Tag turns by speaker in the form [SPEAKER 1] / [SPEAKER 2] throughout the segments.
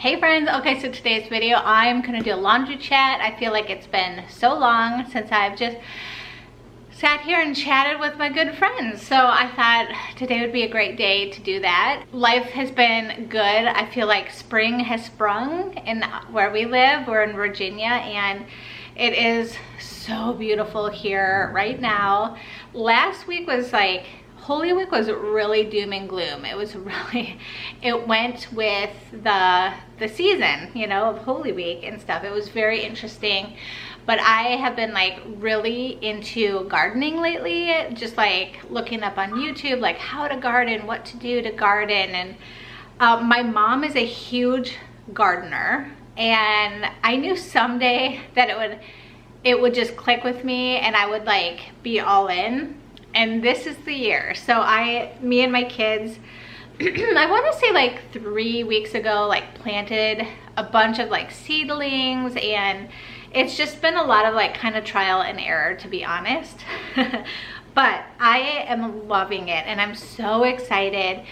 [SPEAKER 1] Hey friends, okay, so today's video I'm gonna do a laundry chat. I feel like it's been so long since I've just sat here and chatted with my good friends, so I thought today would be a great day to do that. Life has been good. I feel like spring has sprung in where we live. We're in Virginia and it is so beautiful here right now. Last week was like Holy Week was really doom and gloom. It went with the season, you know, of Holy Week and stuff. It was very interesting. But I have been like really into gardening lately, just like looking up on YouTube, like how to garden, what to do to garden. And my mom is a huge gardener, and I knew someday that it would just click with me and I would like be all in. And this is the year. So me and my kids, I want to say like 3 weeks ago, like planted a bunch of like seedlings, and it's just been a lot of like kind of trial and error, to be honest. But I am loving it and I'm so excited.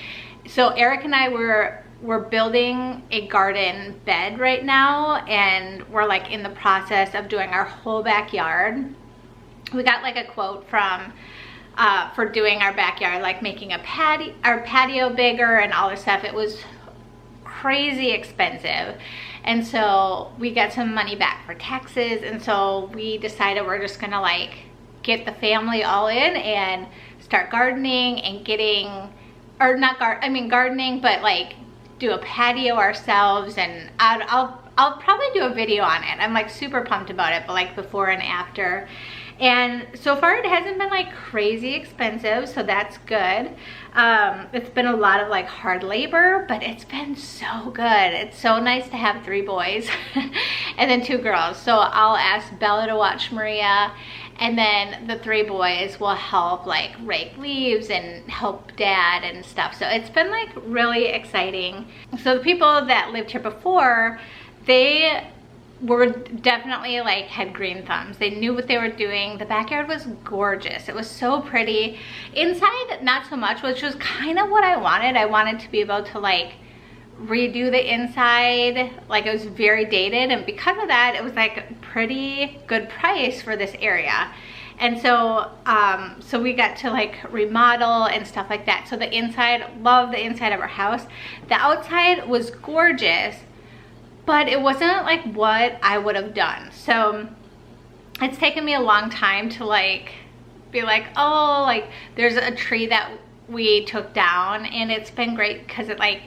[SPEAKER 1] So Eric and I we're building a garden bed right now, and we're like in the process of doing our whole backyard. We got like a quote from for doing our backyard, like making our patio bigger and all this stuff. It was crazy expensive, and so we got some money back for taxes, and so we decided we're just gonna like get the family all in and start gardening and gardening, but like do a patio ourselves. And I'll probably do a video on it. I'm like super pumped about it, but like before and after. And so far it hasn't been like crazy expensive, so that's good. It's been a lot of like hard labor, but it's been so good. It's so nice to have 3 boys and then 2 girls. So I'll ask Bella to watch Maria, and then the 3 boys will help like rake leaves and help dad and stuff. So it's been like really exciting. So the people that lived here before, they were definitely like had green thumbs. They knew what they were doing. The backyard was gorgeous. It was so pretty. Inside, not so much, which was kind of what I wanted. I wanted to be able to like redo the inside. Like it was very dated, and because of that, it was like a pretty good price for this area. And so so we got to like remodel and stuff like that. So the inside, love the inside of our house. The outside was gorgeous, but it wasn't like what I would have done. So it's taken me a long time to like be like, oh, like there's a tree that we took down, and it's been great because it like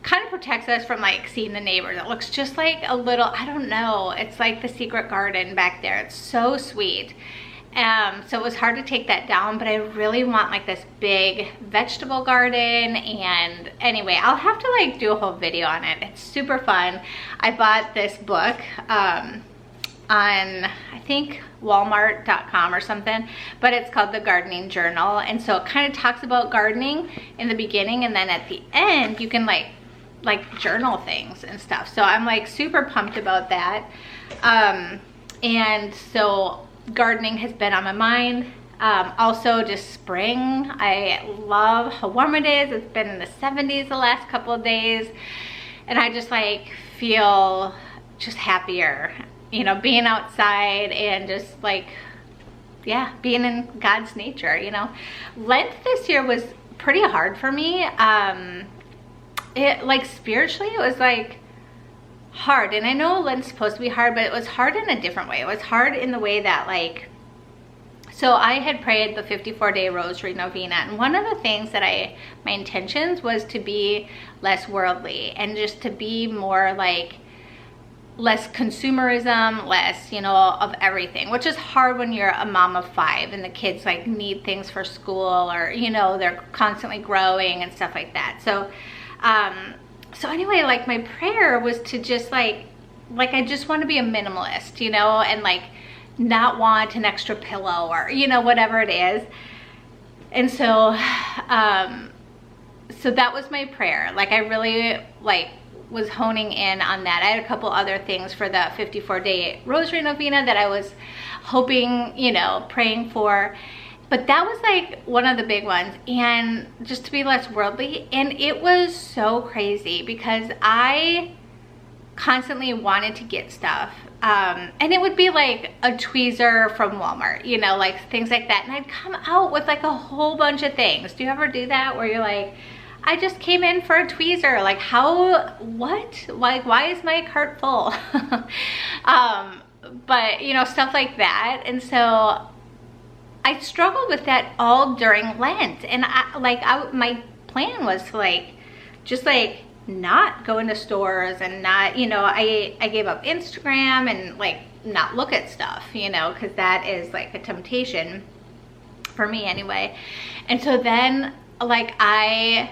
[SPEAKER 1] kind of protects us from like seeing the neighbors. It looks just like a little, I don't know, it's like the secret garden back there. It's so sweet. So it was hard to take that down, but I really want like this big vegetable garden. And anyway, I'll have to like do a whole video on it. It's super fun. I bought this book on, I think Walmart.com or something, but it's called The Gardening Journal. And so it kind of talks about gardening in the beginning, and then at the end you can like journal things and stuff. So I'm like super pumped about that. And so gardening has been on my mind. Also just spring. I love how warm it is. It's been in the 70s the last couple of days, and I just like feel just happier, you know, being outside and just like, yeah, being in God's nature, you know. Lent this year was pretty hard for me. It like spiritually it was like hard, and I know Lent's supposed to be hard, but it was hard in a different way. It was hard in the way that like, so I had prayed the 54-day rosary novena, and one of the things that my intentions was to be less worldly and just to be more like less consumerism, less, you know, of everything, which is hard when you're a mom of 5 and the kids like need things for school, or you know, they're constantly growing and stuff like that. So anyway, like my prayer was to just like I just want to be a minimalist, you know, and like not want an extra pillow or, you know, whatever it is. And so, so that was my prayer. Like I really like was honing in on that. I had a couple other things for the 54-day rosary novena that I was hoping, you know, praying for. But that was like one of the big ones, and just to be less worldly. And it was so crazy because I constantly wanted to get stuff. And it would be like a tweezer from Walmart, you know, like things like that. And I'd come out with like a whole bunch of things. Do you ever do that where you're like, I just came in for a tweezer? Like what? Like, why is my cart full? But you know, stuff like that. And so I struggled with that all during Lent. And my plan was to like, just like not go into stores and not, you know, I gave up Instagram and like not look at stuff, you know, because that is like a temptation for me anyway. And so then like I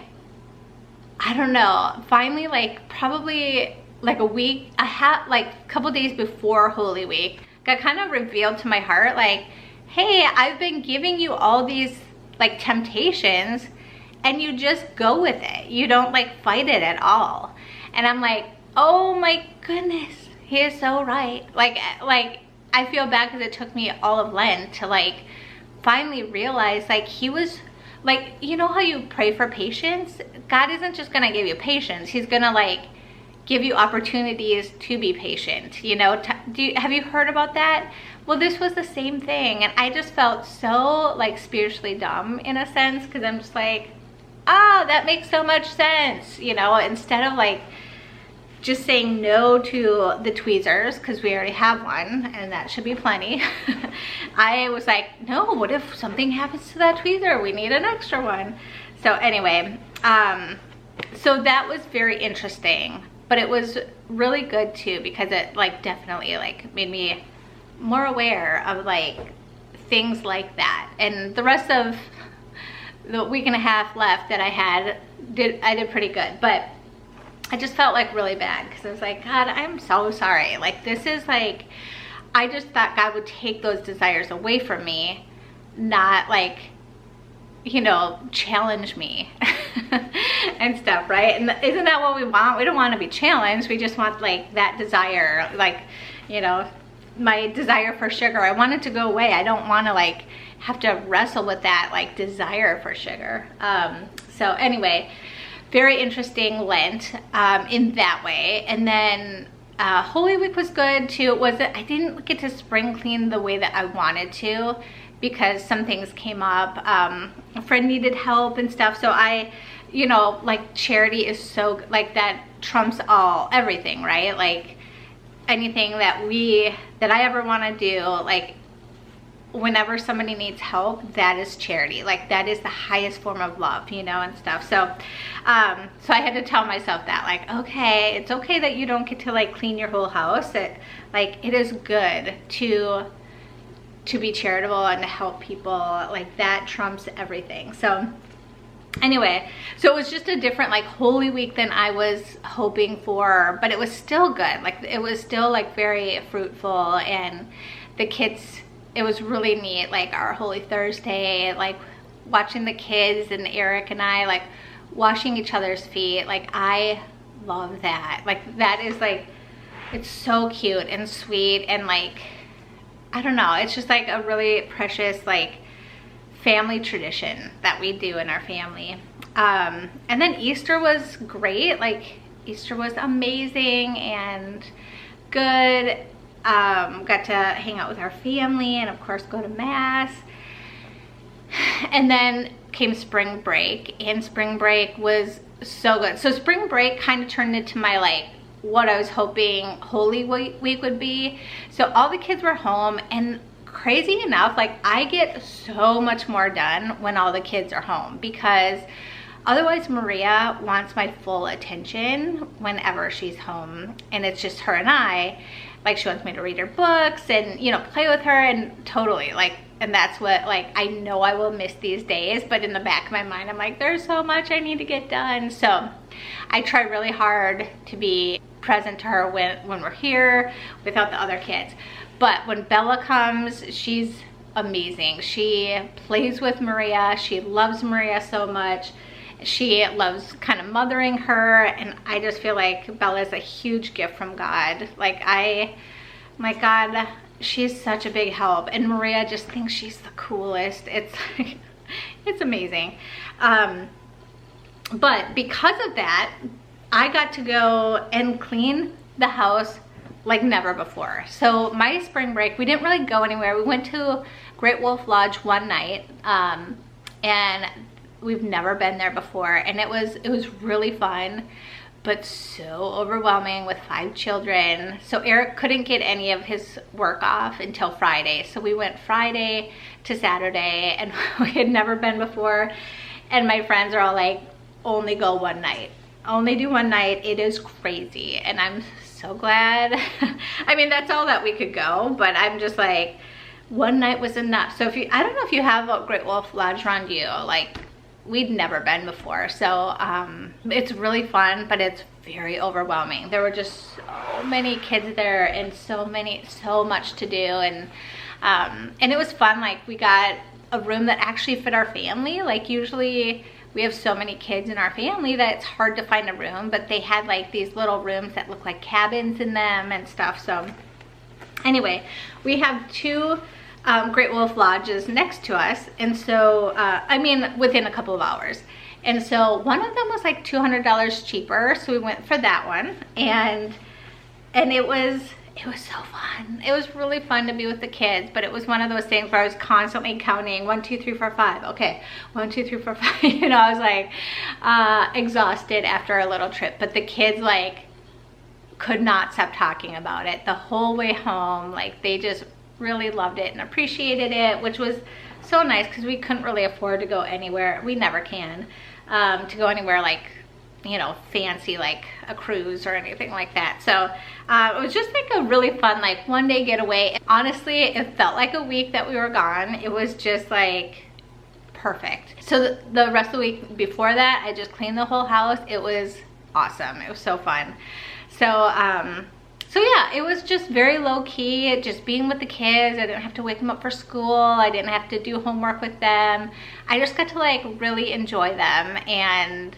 [SPEAKER 1] don't know, finally, like probably like a couple days before Holy Week, got kind of revealed to my heart, like, hey, I've been giving you all these like temptations and you just go with it. You don't like fight it at all. And I'm like, oh my goodness, he is so right. Like I feel bad because it took me all of Lent to like finally realize, like, he was like, you know how you pray for patience? God isn't just gonna give you patience. He's gonna like give you opportunities to be patient, you know? Have you heard about that? Well, this was the same thing. And I just felt so like spiritually dumb in a sense, because I'm just like, oh, that makes so much sense, you know? Instead of like just saying no to the tweezers, because we already have one and that should be plenty. I was like, no, what if something happens to that tweezer? We need an extra one. So anyway, so that was very interesting, but it was really good too, because it like definitely like made me more aware of like things like that. And the rest of the week and a half left that I had, I did pretty good, but I just felt like really bad because I was like, God, I'm so sorry. Like, this is like, I just thought God would take those desires away from me, not like, you know, challenge me and stuff, right? And isn't that what we want? We don't want to be challenged. We just want like that desire, like, you know, my desire for sugar. I want it to go away. I don't want to like have to wrestle with that like desire for sugar. So anyway, very interesting Lent in that way. And then Holy Week was good too. I didn't get to spring clean the way that I wanted to because some things came up. A friend needed help and stuff. So I, you know, like charity is so, like that trumps everything, right? Like anything that I ever want to do, like whenever somebody needs help, that is charity. Like that is the highest form of love, you know, and stuff. So so I had to tell myself that, like, okay, it's okay that you don't get to like clean your whole house. Like it is good to be charitable and to help people. Like that trumps everything. So anyway, so it was just a different like Holy Week than I was hoping for, but it was still good. Like it was still like very fruitful, and the kids, it was really neat. Like our Holy Thursday, like watching the kids and Eric and I like washing each other's feet. Like I love that. Like that is like, it's so cute and sweet, and like, I don't know, it's just like a really precious like family tradition that we do in our family. And then Easter was great. Like Easter was amazing and good. Got to hang out with our family and of course go to mass. And then came spring break, and spring break was so good. So spring break kind of turned into my like what I was hoping Holy Week would be. So all the kids were home, and crazy enough, like I get so much more done when all the kids are home, because otherwise Maria wants my full attention whenever she's home, and it's just her and I. Like she wants me to read her books and, you know, play with her, and totally like, and that's what, like, I know I will miss these days, but in the back of my mind I'm like, there's so much I need to get done. So I try really hard to be present to her when we're here without the other kids. But when Bella comes, she's amazing. She plays with Maria. She loves Maria so much. She loves kind of mothering her, and I just feel like Bella is a huge gift from God. Like my God, she's such a big help, and Maria just thinks she's the coolest. It's amazing. But because of that, I got to go and clean the house like never before. So my spring break, we didn't really go anywhere. We went to Great Wolf Lodge one night, and we've never been there before, and it was really fun, but so overwhelming with 5 children. So Eric couldn't get any of his work off until Friday. So we went Friday to Saturday, and we had never been before. And my friends are all like, only go one night. Only do one night. It is crazy. And I'm so glad. I mean, that's all that we could go, but I'm just like, one night was enough. So if you, I don't know if you have a Great Wolf Lodge around you, like, we'd never been before. So it's really fun, but it's very overwhelming. There were just so many kids there and so much to do. And it was fun. Like, we got a room that actually fit our family. Like, usually we have so many kids in our family that it's hard to find a room, but they had like these little rooms that look like cabins in them and stuff. So anyway, we have 2 Great Wolf Lodges next to us, and so I mean within a couple of hours, and so one of them was like $200 cheaper, so we went for that one, and it was so fun. It was really fun to be with the kids, but it was one of those things where I was constantly counting 1 2 3 4 5. Okay, 1 2 3 4 5. You know, I was like exhausted after a little trip, but the kids like could not stop talking about it the whole way home. Like, they just really loved it and appreciated it, which was so nice because we couldn't really afford to go anywhere. We never can to go anywhere like, you know, fancy like a cruise or anything like that. So it was just like a really fun like one day getaway. Honestly, it felt like a week that we were gone. It was just like perfect. So the rest of the week before that, I just cleaned the whole house. It was awesome. It was so fun. So yeah, it was just very low key, just being with the kids. I didn't have to wake them up for school. I didn't have to do homework with them. I just got to like really enjoy them and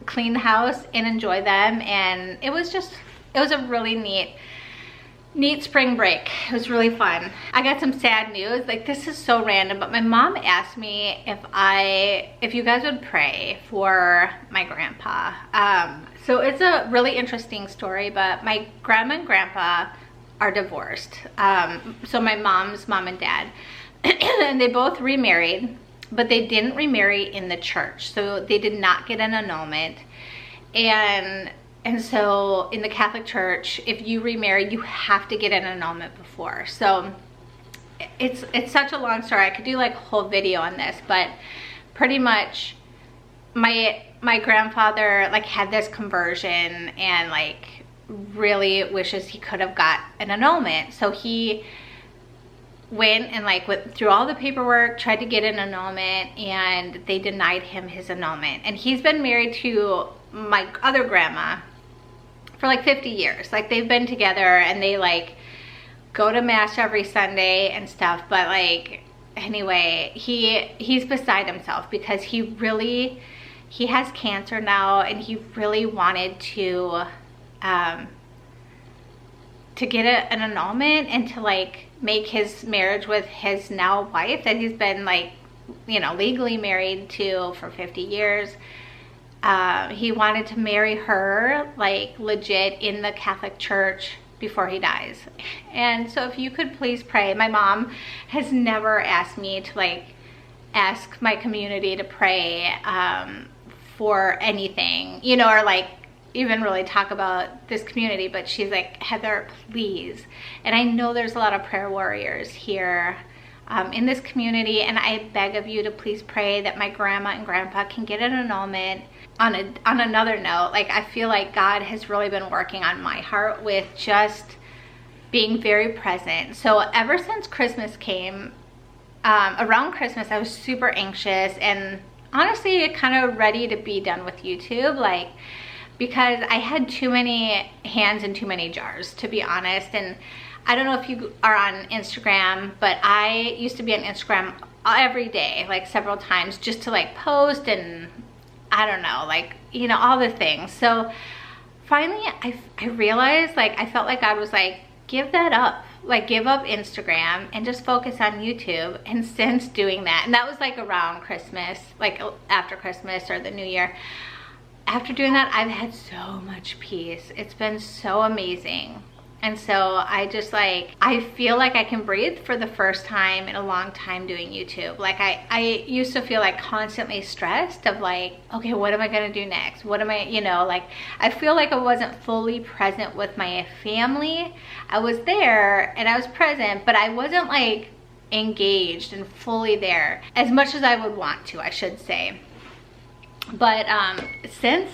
[SPEAKER 1] clean the house and enjoy them. And it was a really neat spring break. It was really fun. I got some sad news. Like, this is so random, but my mom asked me if you guys would pray for my grandpa. So it's a really interesting story, but my grandma and grandpa are divorced. So my mom's mom and dad, and they both remarried, but they didn't remarry in the church. So they did not get an annulment. And so in the Catholic Church, if you remarry, you have to get an annulment before. So it's such a long story. I could do like a whole video on this, but pretty much my grandfather like had this conversion and like really wishes he could have got an annulment. So he went and like went through all the paperwork, tried to get an annulment, and they denied him his annulment. And he's been married to my other grandma for like 50 years. Like, they've been together and they like go to mass every Sunday and stuff. But like, anyway, he's beside himself because he has cancer now, and he really wanted to get an annulment and to like make his marriage with his now wife that he's been like, you know, legally married to for 50 years. He wanted to marry her like legit in the Catholic Church before he dies. And so if you could please pray. My mom has never asked me to like ask my community to pray for anything, you know, or like even really talk about this community, but she's like, Heather, please. And I know there's a lot of prayer warriors here in this community, and I beg of you to please pray that my grandma and grandpa can get an annulment. On another note, like, I feel like God has really been working on my heart with just being very present. So ever since Christmas came, around Christmas, I was super anxious and honestly kind of ready to be done with YouTube, like, because I had too many hands in too many jars, to be honest. And I don't know if you are on Instagram, but I used to be on Instagram every day, like several times, just to like post and I don't know, like, you know, all the things. So finally I realized, like, I felt like God was like, give that up. Like, give up Instagram and just focus on YouTube. And since doing that, and that was like around Christmas, like after Christmas or the New Year, after doing that, I've had so much peace. It's been so amazing. And so I just like, I feel like I can breathe for the first time in a long time doing YouTube. Like I used to feel like constantly stressed of like, okay, what am I gonna do next? What am I, you know, like I feel like I wasn't fully present with my family. I was there and I was present, but I wasn't like engaged and fully there as much as I would want to, I should say. But since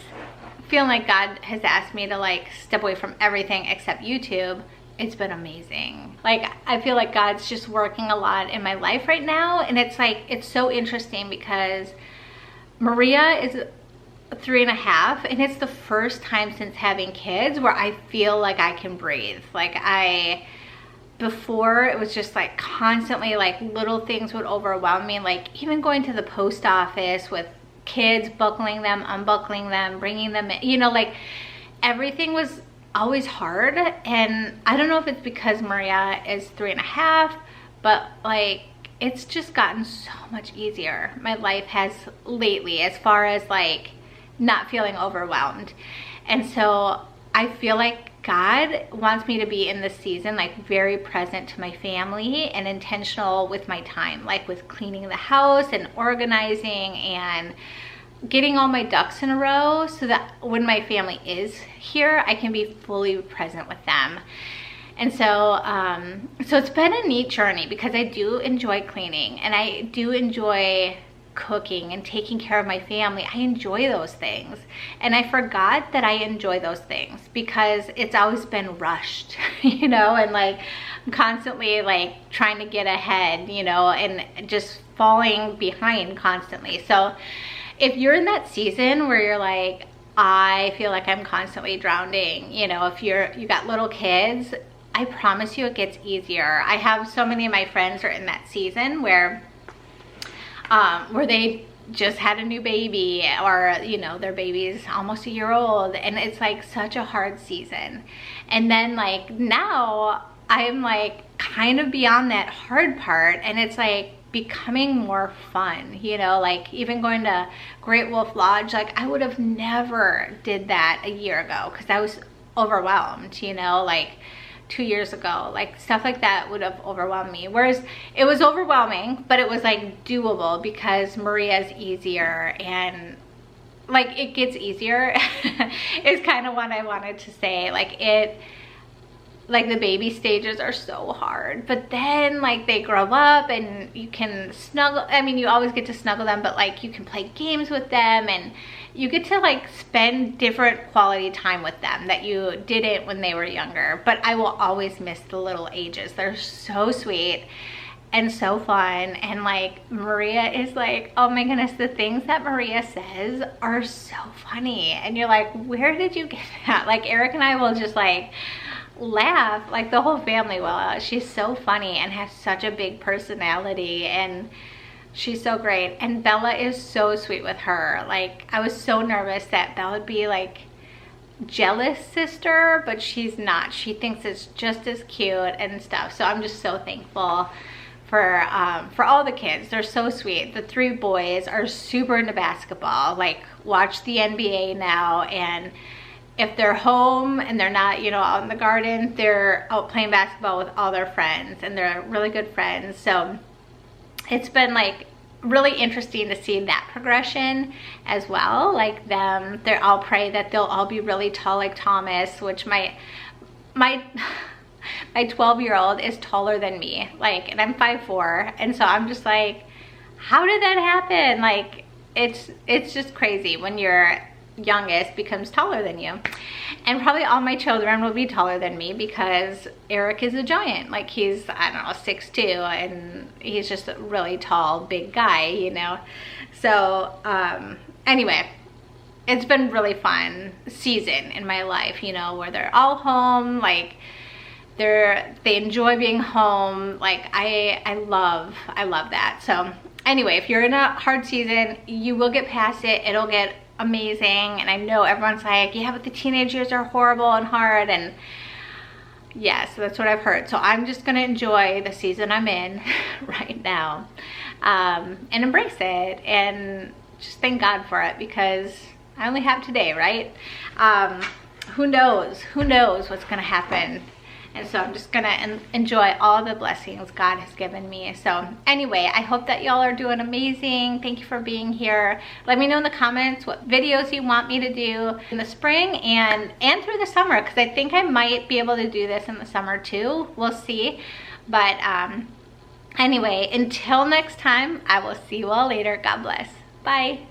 [SPEAKER 1] feeling like God has asked me to like step away from everything except YouTube, it's been amazing. Like I feel like God's just working a lot in my life right now, and it's like, it's so interesting because Maria is 3.5, and it's the first time since having kids where I feel like I can breathe. Like before it was just like constantly like little things would overwhelm me, like even going to the post office with kids, buckling them, unbuckling them, bringing them in, you know, like everything was always hard. And I don't know if it's because Maria is 3.5, but like it's just gotten so much easier. My life has lately, as far as like not feeling overwhelmed. And so I feel like God wants me to be in this season like very present to my family and intentional with my time, like with cleaning the house and organizing and getting all my ducks in a row so that when my family is here, I can be fully present with them. And so so it's been a neat journey because I do enjoy cleaning and I do enjoy cooking and taking care of my family. I enjoy those things, and I forgot that I enjoy those things because it's always been rushed, you know, and like I'm constantly like trying to get ahead, you know, and just falling behind constantly. So if you're in that season where you're like, I feel like I'm constantly drowning, you know, if you got little kids, I promise you it gets easier. I have so many of my friends are in that season where they just had a new baby, or you know, their baby's almost a year old, and it's like such a hard season. And then like now I'm like kind of beyond that hard part, and it's like becoming more fun, you know, like even going to Great Wolf Lodge, like I would have never did that a year ago because I was overwhelmed, you know, like 2 years ago, like stuff like that would have overwhelmed me. Whereas it was overwhelming, but it was like doable because Maria's easier, and like it gets easier is kind of what I wanted to say. Like the baby stages are so hard, but then like they grow up and you can snuggle. I mean, you always get to snuggle them, but like you can play games with them and you get to like spend different quality time with them that you didn't when they were younger. But I will always miss the little ages. They're so sweet and so fun. And like Maria is like, oh my goodness, the things that Maria says are so funny. And you're like, where did you get that? Like Eric and I will just like laugh, like the whole family will. She's so funny and has such a big personality, and she's so great. And Bella is so sweet with her. Like I was so nervous that Bella would be like jealous sister, but she's not. She thinks it's just as cute and stuff. So I'm just so thankful for all the kids. They're so sweet. The 3 boys are super into basketball, like watch the NBA now, and if they're home and they're not, you know, out in the garden, they're out playing basketball with all their friends, and they're really good friends. So it's been like really interesting to see that progression as well. Like them, I'll pray that they'll all be really tall like Thomas, which my 12-year-old is taller than me, like, and I'm 5'4", and so I'm just like, how did that happen? Like it's just crazy when your youngest becomes taller than you. And probably all my children will be taller than me because Eric is a giant. Like he's, I don't know, 6'2", and he's just a really tall, big guy, you know. So anyway, it's been really fun season in my life, you know, where they're all home, like they enjoy being home. Like I love that. So anyway, if you're in a hard season, you will get past it. It'll get amazing. And I know everyone's like, yeah, but the teenage years are horrible and hard, and yes, that's what I've heard. So I'm just gonna enjoy the season I'm in right now, and embrace it, and just thank God for it, because I only have today, right? Who knows what's gonna happen. And so I'm just gonna enjoy all the blessings God has given me. So anyway, I hope that y'all are doing amazing. Thank you for being here. Let me know in the comments what videos you want me to do in the spring and through the summer, because I think I might be able to do this in the summer too. We'll see. But anyway, until next time, I will see you all later. God bless. Bye.